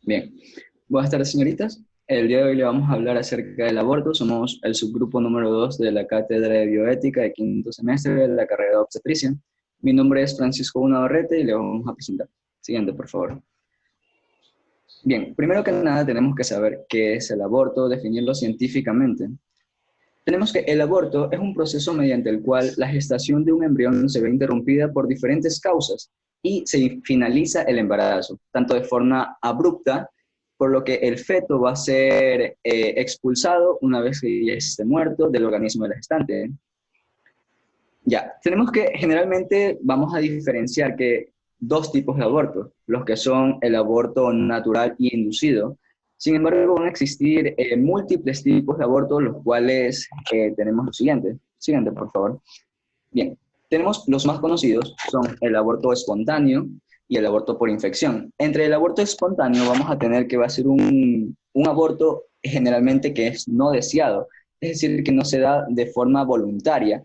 Bien, buenas tardes, señoritas. El día de hoy le vamos a hablar acerca del aborto. Somos el subgrupo número 2 de la Cátedra de Bioética de quinto semestre de la carrera de obstetricia. Mi nombre es Francisco Navarrete y le vamos a presentar. Siguiente, por favor. Bien, primero que nada tenemos que saber qué es el aborto, definirlo científicamente. Tenemos que el aborto es un proceso mediante el cual la gestación de un embrión se ve interrumpida por diferentes causas y se finaliza el embarazo, tanto de forma abrupta, por lo que el feto va a ser expulsado una vez que ya esté muerto del organismo de la gestante. Ya, tenemos que generalmente vamos a diferenciar que dos tipos de aborto, los que son el aborto natural y inducido. Sin embargo, van a existir múltiples tipos de aborto, los cuales tenemos los siguientes. Siguiente, por favor. Bien, tenemos los más conocidos, son el aborto espontáneo y el aborto por infección. Entre el aborto espontáneo vamos a tener que va a ser un aborto generalmente que es no deseado, es decir, que no se da de forma voluntaria.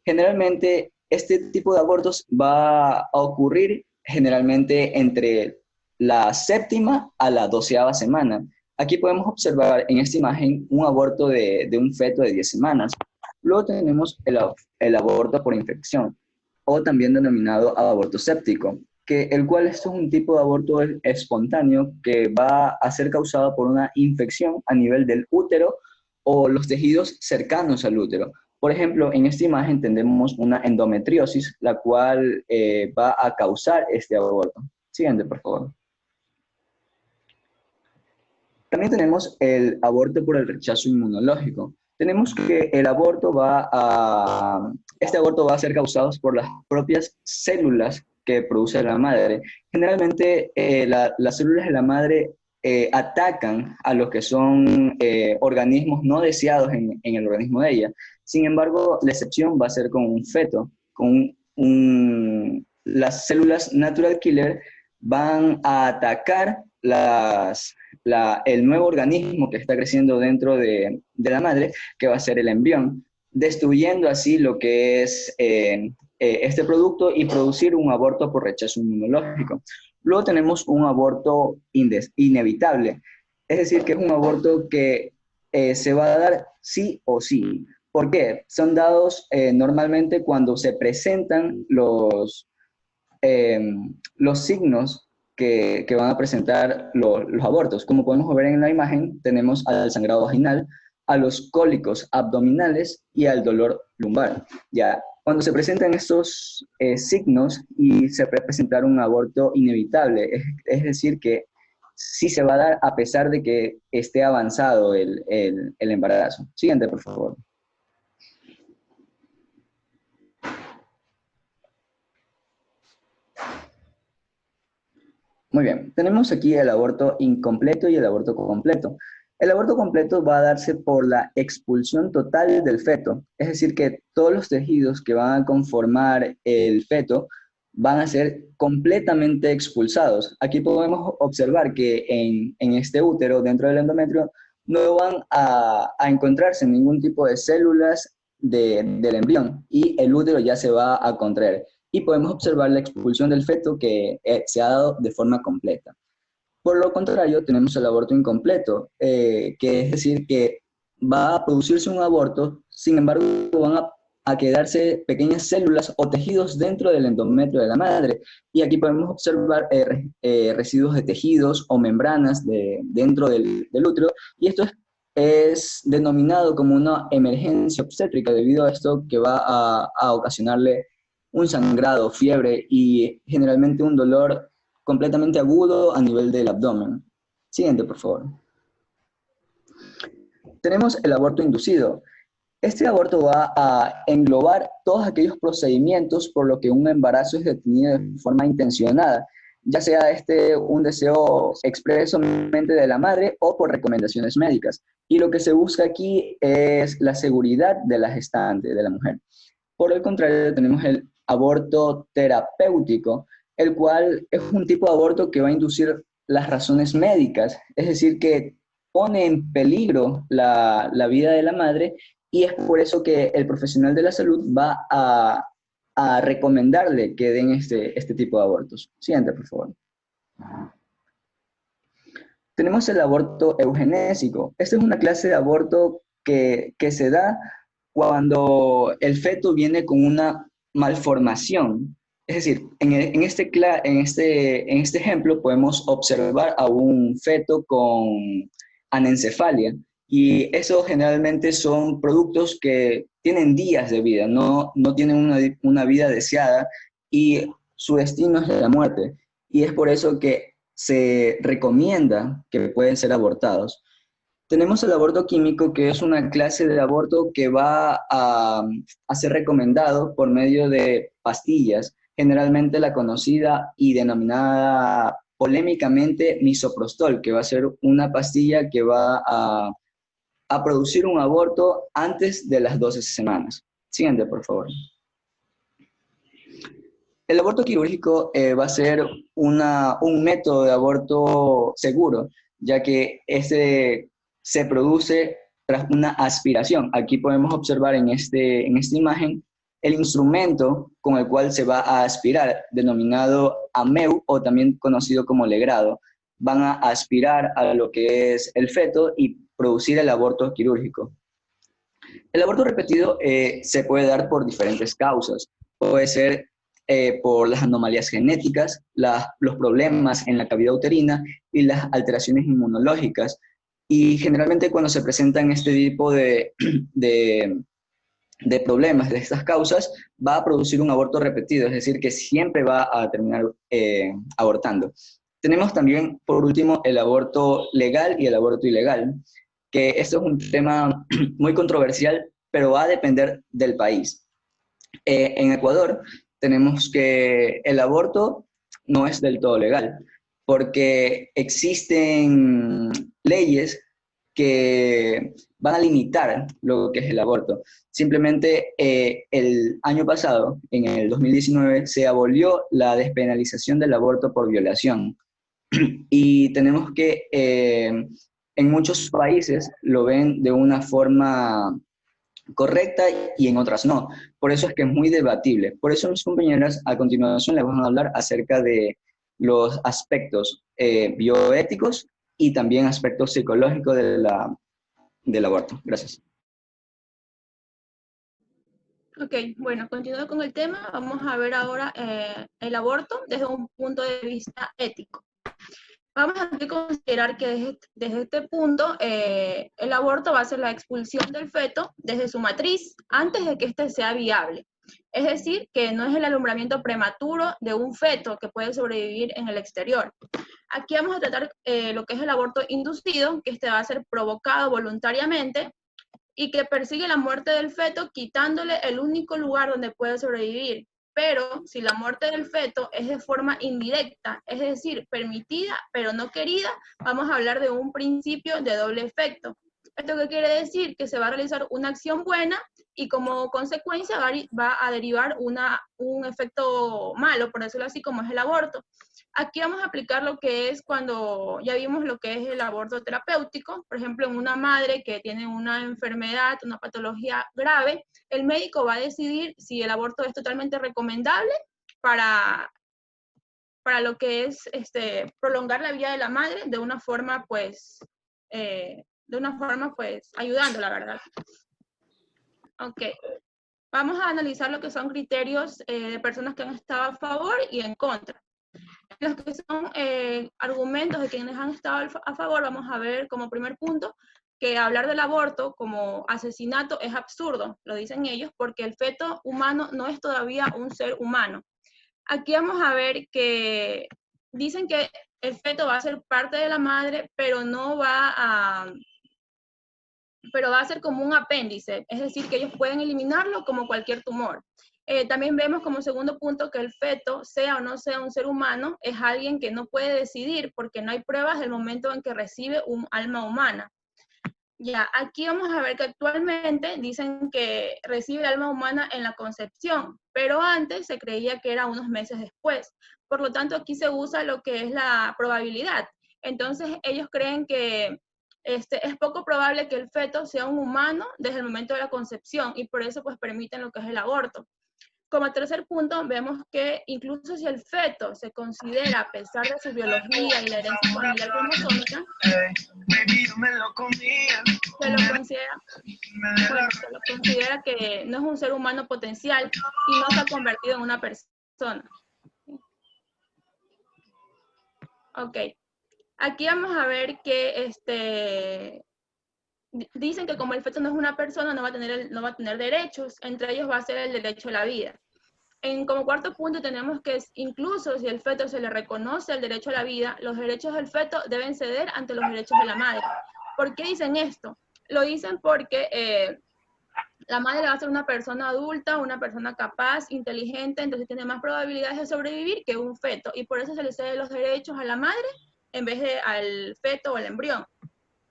Generalmente, este tipo de abortos va a ocurrir generalmente entre la séptima a la 12ª semana. Aquí podemos observar en esta imagen un aborto de un feto de 10 semanas. Luego tenemos el aborto por infección, o también denominado aborto séptico, que el cual esto es un tipo de aborto espontáneo que va a ser causado por una infección a nivel del útero o los tejidos cercanos al útero. Por ejemplo, en esta imagen tenemos una endometriosis, la cual va a causar este aborto. Siguiente, por favor. También tenemos el aborto por el rechazo inmunológico. Tenemos que este aborto va a ser causado por las propias células que produce la madre. Generalmente las células de la madre atacan a los que son organismos no deseados en el organismo de ella. Sin embargo, la excepción va a ser con un feto, las células natural killer van a atacar el nuevo organismo que está creciendo dentro de la madre, que va a ser el embrión, destruyendo así lo que es este producto y producir un aborto por rechazo inmunológico. Luego tenemos un aborto inevitable, es decir, que es un aborto que se va a dar sí o sí. ¿Por qué? Son dados normalmente cuando se presentan eh, los signos que van a presentar los abortos. Como podemos ver en la imagen, tenemos al sangrado vaginal, a los cólicos abdominales y al dolor lumbar. Ya, cuando se presentan estos signos y se puede presentar un aborto inevitable, es decir, que sí se va a dar a pesar de que esté avanzado el embarazo. Siguiente, por favor. Muy bien, tenemos aquí el aborto incompleto y el aborto completo. El aborto completo va a darse por la expulsión total del feto, es decir, que todos los tejidos que van a conformar el feto van a ser completamente expulsados. Aquí podemos observar que en este útero, dentro del endometrio, no van a encontrarse ningún tipo de células del embrión y el útero ya se va a contraer y podemos observar la expulsión del feto que se ha dado de forma completa. Por lo contrario, tenemos el aborto incompleto, que es decir, que va a producirse un aborto, sin embargo, van a quedarse pequeñas células o tejidos dentro del endometrio de la madre. Y aquí podemos observar residuos de tejidos o membranas dentro del útero. Y esto es denominado como una emergencia obstétrica debido a esto que va a ocasionarle un sangrado, fiebre y generalmente un dolor completamente agudo a nivel del abdomen. Siguiente, por favor. Tenemos el aborto inducido. Este aborto va a englobar todos aquellos procedimientos por lo que un embarazo es detenido de forma intencionada, ya sea un deseo expresamente de la madre o por recomendaciones médicas. Y lo que se busca aquí es la seguridad de la gestante, de la mujer. Por el contrario, tenemos el aborto terapéutico, el cual es un tipo de aborto que va a inducir las razones médicas, es decir, que pone en peligro la vida de la madre y es por eso que el profesional de la salud va a recomendarle que den este tipo de abortos. Siguiente, por favor. Tenemos el aborto eugenésico. Esta es una clase de aborto que se da cuando el feto viene con una malformación. Es decir, en este ejemplo podemos observar a un feto con anencefalia y eso generalmente son productos que tienen días de vida, no tienen una vida deseada y su destino es la muerte. Y es por eso que se recomienda que pueden ser abortados. Tenemos el aborto químico, que es una clase de aborto que va a ser recomendado por medio de pastillas, generalmente la conocida y denominada polémicamente misoprostol, que va a ser una pastilla que va a producir un aborto antes de las 12 semanas. Siguiente, por favor. El aborto quirúrgico va a ser un método de aborto seguro, ya que este se produce tras una aspiración. Aquí podemos observar en esta imagen el instrumento con el cual se va a aspirar, denominado AMEU o también conocido como legrado. Van a aspirar a lo que es el feto y producir el aborto quirúrgico. El aborto repetido se puede dar por diferentes causas. Puede ser por las anomalías genéticas, los problemas en la cavidad uterina y las alteraciones inmunológicas. Y generalmente cuando se presentan este tipo de, de problemas, de estas causas, va a producir un aborto repetido, es decir, que siempre va a terminar abortando. Tenemos también, por último, el aborto legal y el aborto ilegal, que esto es un tema muy controversial, pero va a depender del país. En Ecuador tenemos que el aborto no es del todo legal, porque existen leyes que van a limitar lo que es el aborto. Simplemente el año pasado, en el 2019, se abolió la despenalización del aborto por violación. Y tenemos que en muchos países lo ven de una forma correcta y en otras no. Por eso es que es muy debatible. Por eso mis compañeras a continuación les van a hablar acerca de los aspectos bioéticos y también aspectos psicológicos del aborto. Gracias. Ok, bueno, continuando con el tema, vamos a ver ahora el aborto desde un punto de vista ético. Vamos a considerar que desde este punto el aborto va a ser la expulsión del feto desde su matriz antes de que éste sea viable. Es decir, que no es el alumbramiento prematuro de un feto que puede sobrevivir en el exterior. Aquí vamos a tratar lo que es el aborto inducido, que este va a ser provocado voluntariamente y que persigue la muerte del feto quitándole el único lugar donde puede sobrevivir. Pero si la muerte del feto es de forma indirecta, es decir, permitida pero no querida, vamos a hablar de un principio de doble efecto. ¿Esto qué quiere decir? Que se va a realizar una acción buena y como consecuencia va a derivar un efecto malo, por decirlo así, como es el aborto. Aquí vamos a aplicar lo que es cuando ya vimos lo que es el aborto terapéutico, por ejemplo, en una madre que tiene una enfermedad, una patología grave, el médico va a decidir si el aborto es totalmente recomendable para, para lo que es prolongar la vida de la madre de una forma, pues, ayudándola, ¿verdad? Ok. Vamos a analizar lo que son criterios de personas que han estado a favor y en contra. Los que son argumentos de quienes han estado a favor, vamos a ver como primer punto que hablar del aborto como asesinato es absurdo, lo dicen ellos, porque el feto humano no es todavía un ser humano. Aquí vamos a ver que dicen que el feto va a ser parte de la madre, pero va a ser como un apéndice, es decir, que ellos pueden eliminarlo como cualquier tumor. También vemos como segundo punto que el feto, sea o no sea un ser humano, es alguien que no puede decidir porque no hay pruebas del momento en que recibe un alma humana. Ya, aquí vamos a ver que actualmente dicen que recibe el alma humana en la concepción, pero antes se creía que era unos meses después. Por lo tanto, aquí se usa lo que es la probabilidad. Entonces, ellos creen que es poco probable que el feto sea un humano desde el momento de la concepción y por eso pues permiten lo que es el aborto. Como tercer punto, vemos que incluso si el feto se considera, a pesar de su biología y la herencia familiar cromosómica, se lo considera que no es un ser humano potencial y no se ha convertido en una persona. Ok. Aquí vamos a ver que dicen que como el feto no es una persona, no va a tener derechos, entre ellos va a ser el derecho a la vida. Como cuarto punto tenemos que incluso si el feto se le reconoce el derecho a la vida, los derechos del feto deben ceder ante los derechos de la madre. ¿Por qué dicen esto? Lo dicen porque la madre va a ser una persona adulta, una persona capaz, inteligente, entonces tiene más probabilidades de sobrevivir que un feto, y por eso se le ceden los derechos a la madre en vez de al feto o al embrión.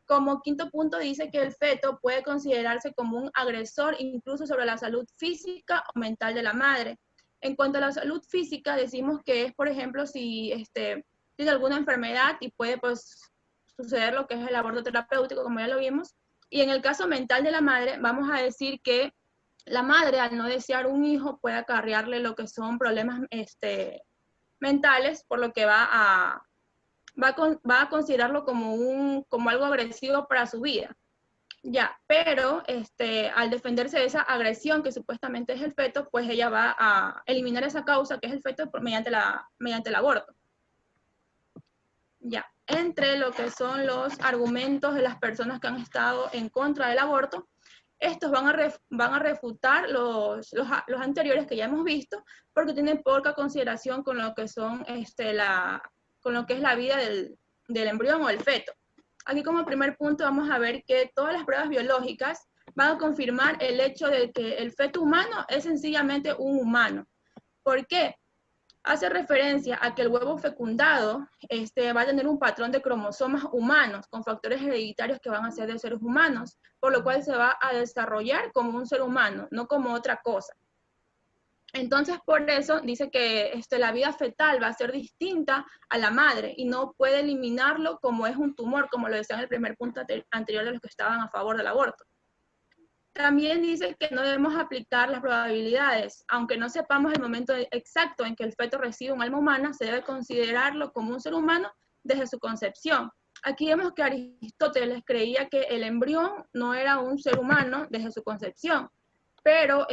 Como quinto punto dice que el feto puede considerarse como un agresor incluso sobre la salud física o mental de la madre. En cuanto a la salud física, decimos que es, por ejemplo, si tiene alguna enfermedad y puede pues, suceder lo que es el aborto terapéutico, como ya lo vimos. Y en el caso mental de la madre, vamos a decir que la madre, al no desear un hijo, puede acarrearle lo que son problemas mentales, por lo que va a considerarlo como algo agresivo para su vida. Ya, pero al defenderse de esa agresión que supuestamente es el feto, pues ella va a eliminar esa causa que es el feto mediante el aborto. Ya, entre lo que son los argumentos de las personas que han estado en contra del aborto, estos van a refutar los anteriores que ya hemos visto, porque tienen poca consideración con lo que son con lo que es la vida del embrión o del feto. Aquí como primer punto vamos a ver que todas las pruebas biológicas van a confirmar el hecho de que el feto humano es sencillamente un humano. ¿Por qué? Hace referencia a que el huevo fecundado va a tener un patrón de cromosomas humanos con factores hereditarios que van a ser de seres humanos, por lo cual se va a desarrollar como un ser humano, no como otra cosa. Entonces, por eso dice que la vida fetal va a ser distinta a la madre y no puede eliminarlo como es un tumor, como lo decía en el primer punto anterior de los que estaban a favor del aborto. También dice que no debemos aplicar las probabilidades. Aunque no sepamos el momento exacto en que el feto recibe un alma humana, se debe considerarlo como un ser humano desde su concepción. Aquí vemos que Aristóteles creía que el embrión no era un ser humano desde su concepción, pero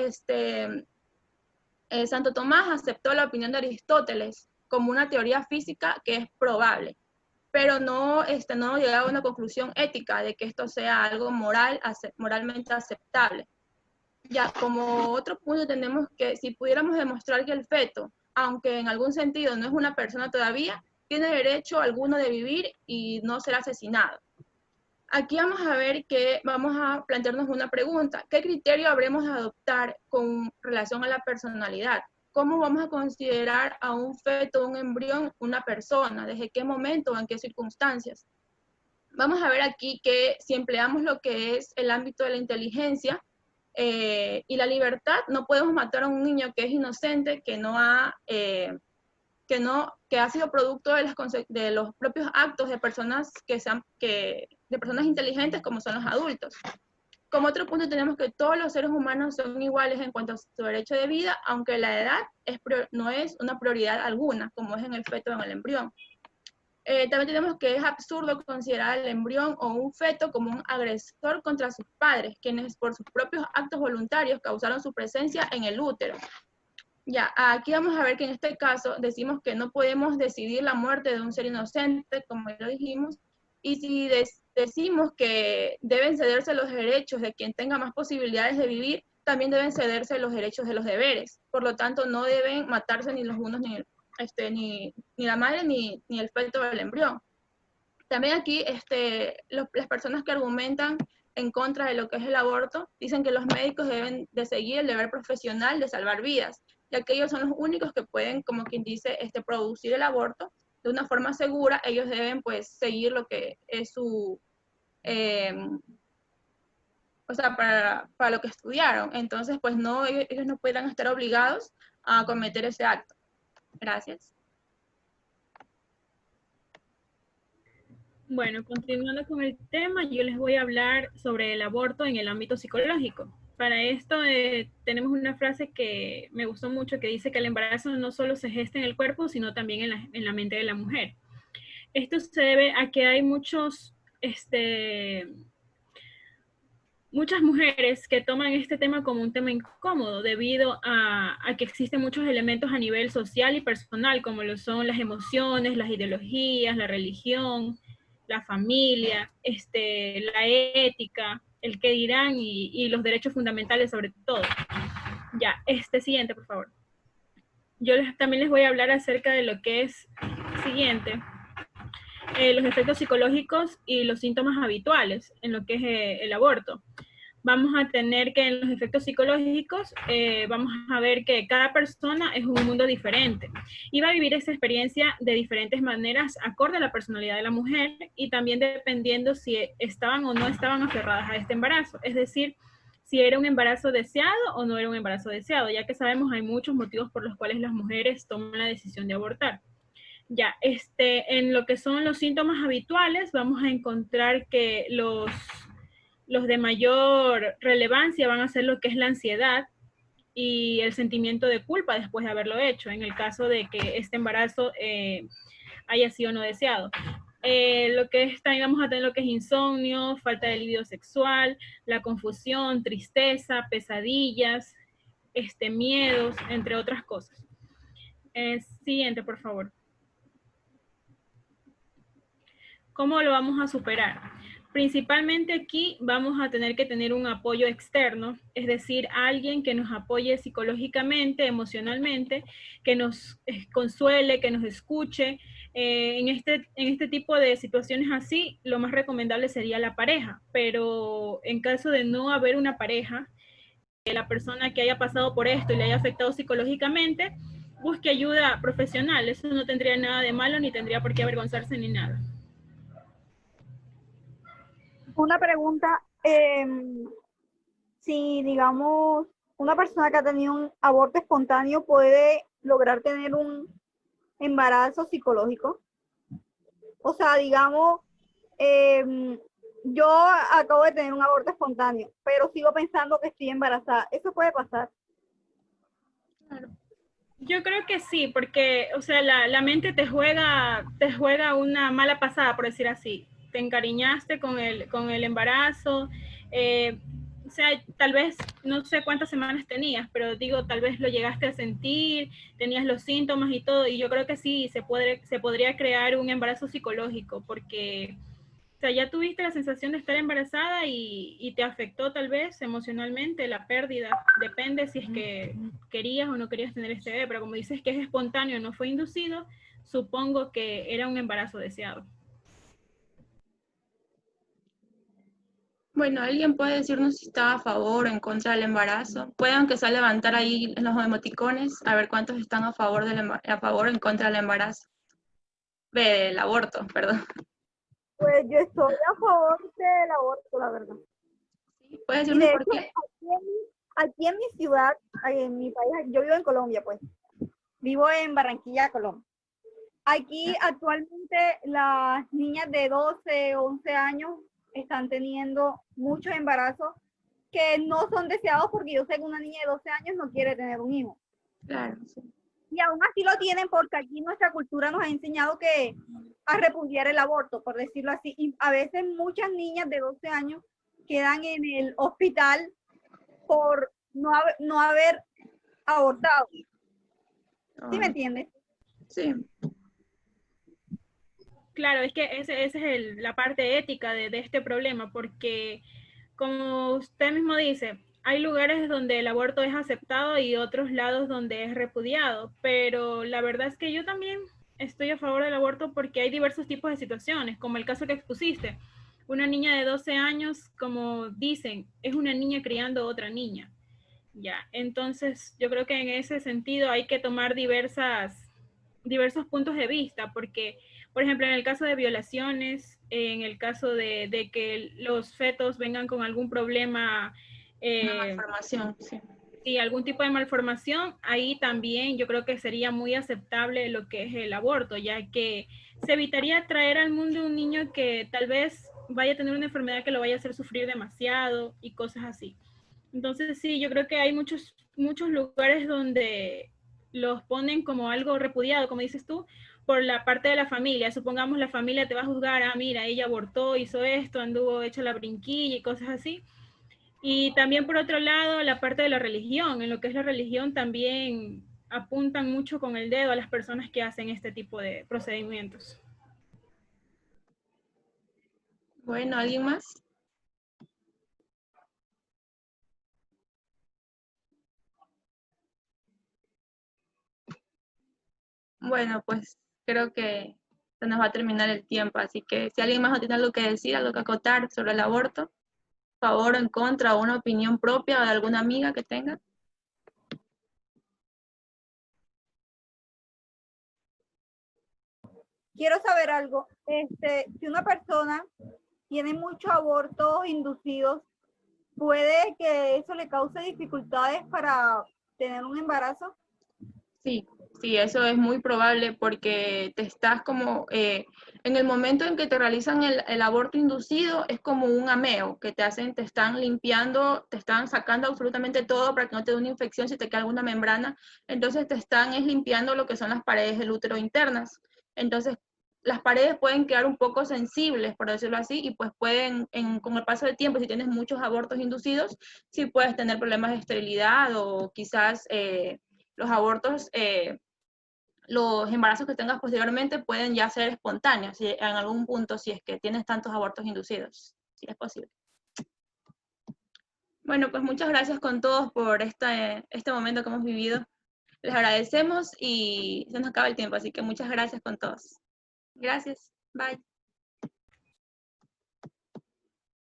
Santo Tomás aceptó la opinión de Aristóteles como una teoría física que es probable, pero no llegaba a una conclusión ética de que esto sea algo moralmente aceptable. Ya, como otro punto tenemos que si pudiéramos demostrar que el feto, aunque en algún sentido no es una persona todavía, tiene derecho alguno de vivir y no ser asesinado. Aquí vamos a ver que vamos a plantearnos una pregunta. ¿Qué criterio habremos de adoptar con relación a la personalidad? ¿Cómo vamos a considerar a un feto, un embrión, una persona? ¿Desde qué momento o en qué circunstancias? Vamos a ver aquí que si empleamos lo que es el ámbito de la inteligencia y la libertad, no podemos matar a un niño que es inocente, que ha sido producto de los propios actos de personas de personas inteligentes como son los adultos. Como otro punto tenemos que todos los seres humanos son iguales en cuanto a su derecho de vida, aunque la edad no es una prioridad alguna, como es en el feto o en el embrión. También tenemos que es absurdo considerar al embrión o un feto como un agresor contra sus padres, quienes por sus propios actos voluntarios causaron su presencia en el útero. Ya, aquí vamos a ver que en este caso decimos que no podemos decidir la muerte de un ser inocente, como ya lo dijimos, y si decimos que deben cederse los derechos de quien tenga más posibilidades de vivir, también deben cederse los derechos de los deberes. Por lo tanto, no deben matarse ni los unos ni la madre ni el feto del embrión. También aquí las personas que argumentan en contra de lo que es el aborto dicen que los médicos deben de seguir el deber profesional de salvar vidas, ya que ellos son los únicos que pueden, como quien dice, producir el aborto de una forma segura. Ellos deben pues seguir lo que es para lo que estudiaron. Entonces pues no, ellos no puedan estar obligados a cometer ese acto. Gracias. Bueno, continuando con el tema, yo les voy a hablar sobre el aborto en el ámbito psicológico. Para esto tenemos una frase que me gustó mucho que dice que el embarazo no solo se gesta en el cuerpo, sino también en la mente de la mujer. Esto se debe a que hay muchas mujeres que toman este tema como un tema incómodo debido a que existen muchos elementos a nivel social y personal, como lo son las emociones, las ideologías, la religión, la familia, la ética, el qué dirán y los derechos fundamentales sobre todo. Ya, siguiente, por favor. También les voy a hablar acerca de lo que es siguiente, los efectos psicológicos y los síntomas habituales en lo que es el aborto. Vamos a tener que en los efectos psicológicos, vamos a ver que cada persona es un mundo diferente y va a vivir esa experiencia de diferentes maneras acorde a la personalidad de la mujer y también dependiendo si estaban o no estaban aferradas a este embarazo. Es decir, si era un embarazo deseado o no era un embarazo deseado, ya que sabemos hay muchos motivos por los cuales las mujeres toman la decisión de abortar. Ya, en lo que son los síntomas habituales, vamos a encontrar que los de mayor relevancia van a ser lo que es la ansiedad y el sentimiento de culpa después de haberlo hecho, en el caso de que este embarazo haya sido no deseado. Lo que es, también vamos a tener lo que es insomnio, falta de libido sexual, la confusión, tristeza, pesadillas, miedos, entre otras cosas. Siguiente, por favor. ¿Cómo lo vamos a superar? Principalmente aquí vamos a tener que tener un apoyo externo, es decir, alguien que nos apoye psicológicamente, emocionalmente, que nos consuele, que nos escuche. En este tipo de situaciones así, lo más recomendable sería la pareja, pero en caso de no haber una pareja, la persona que haya pasado por esto y le haya afectado psicológicamente, busque ayuda profesional. Eso no tendría nada de malo, ni tendría por qué avergonzarse ni nada. Una pregunta, si digamos una persona que ha tenido un aborto espontáneo puede lograr tener un embarazo psicológico. O sea, digamos, yo acabo de tener un aborto espontáneo, pero sigo pensando que estoy embarazada. ¿Eso puede pasar? Claro. Yo creo que sí, porque, o sea, la mente te juega una mala pasada, por decir así. Te encariñaste con el embarazo, o sea, tal vez, no sé cuántas semanas tenías, pero digo, tal vez lo llegaste a sentir, tenías los síntomas y todo, y yo creo que sí, se podría crear un embarazo psicológico, porque, o sea, ya tuviste la sensación de estar embarazada y te afectó tal vez emocionalmente la pérdida. Depende si es que querías o no querías tener este bebé, pero como dices que es espontáneo, no fue inducido, supongo que era un embarazo deseado. Bueno, ¿alguien puede decirnos si está a favor o en contra del embarazo? Pueden aunque sea levantar ahí los emoticones, a ver cuántos están a favor o en contra del embarazo. Del aborto, perdón. Pues yo estoy a favor del aborto, la verdad. ¿Sí? ¿Puedes Y decirnos de por hecho, qué? aquí en mi ciudad, en mi país, yo vivo en Colombia, pues. Vivo en Barranquilla, Colombia. Aquí actualmente las niñas de 12, 11 años están teniendo muchos embarazos que no son deseados porque yo sé que una niña de 12 años no quiere tener un hijo. Claro, sí. Y aún así lo tienen porque aquí nuestra cultura nos ha enseñado que a repudiar el aborto, por decirlo así. Y a veces muchas niñas de 12 años quedan en el hospital por no haber abortado. ¿Sí me entiendes? Sí. Claro, es que esa es la parte ética de este problema, porque como usted mismo dice, hay lugares donde el aborto es aceptado y otros lados donde es repudiado, pero la verdad es que yo también estoy a favor del aborto porque hay diversos tipos de situaciones, como el caso que expusiste. Una niña de 12 años, como dicen, es una niña criando otra niña. Ya, entonces yo creo que en ese sentido hay que tomar diversos puntos de vista, porque, por ejemplo, en el caso de violaciones, en el caso de que los fetos vengan con algún problema, Una malformación, sí. Sí, algún tipo de malformación, ahí también yo creo que sería muy aceptable lo que es el aborto, ya que se evitaría traer al mundo un niño que tal vez vaya a tener una enfermedad que lo vaya a hacer sufrir demasiado y cosas así. Entonces sí, yo creo que hay muchos lugares donde los ponen como algo repudiado, como dices tú, por la parte de la familia. Supongamos la familia te va a juzgar, ah, mira, ella abortó, hizo esto, anduvo hecha la brinquilla y cosas así. Y también por otro lado, la parte de la religión. En lo que es la religión también apuntan mucho con el dedo a las personas que hacen este tipo de procedimientos. Bueno, ¿alguien más? Bueno, pues creo que se nos va a terminar el tiempo, así que si alguien más no tiene algo que decir, algo que acotar sobre el aborto, favor o en contra, o una opinión propia o de alguna amiga que tenga. Quiero saber algo. Si una persona tiene muchos abortos inducidos, ¿puede que eso le cause dificultades para tener un embarazo? Sí, sí, eso es muy probable porque te estás como, en el momento en que te realizan el aborto inducido, es como un ameo que te hacen, te están limpiando, te están sacando absolutamente todo para que no te dé una infección si te queda alguna membrana. Entonces te están limpiando lo que son las paredes del útero internas. Entonces las paredes pueden quedar un poco sensibles, por decirlo así, y pues pueden, con el paso del tiempo, si tienes muchos abortos inducidos, sí puedes tener problemas de esterilidad o quizás los abortos, los embarazos que tengas posteriormente pueden ya ser espontáneos, en algún punto, si es que tienes tantos abortos inducidos, si es posible. Bueno, pues muchas gracias con todos por este momento que hemos vivido. Les agradecemos y se nos acaba el tiempo, así que muchas gracias con todos. Gracias. Bye.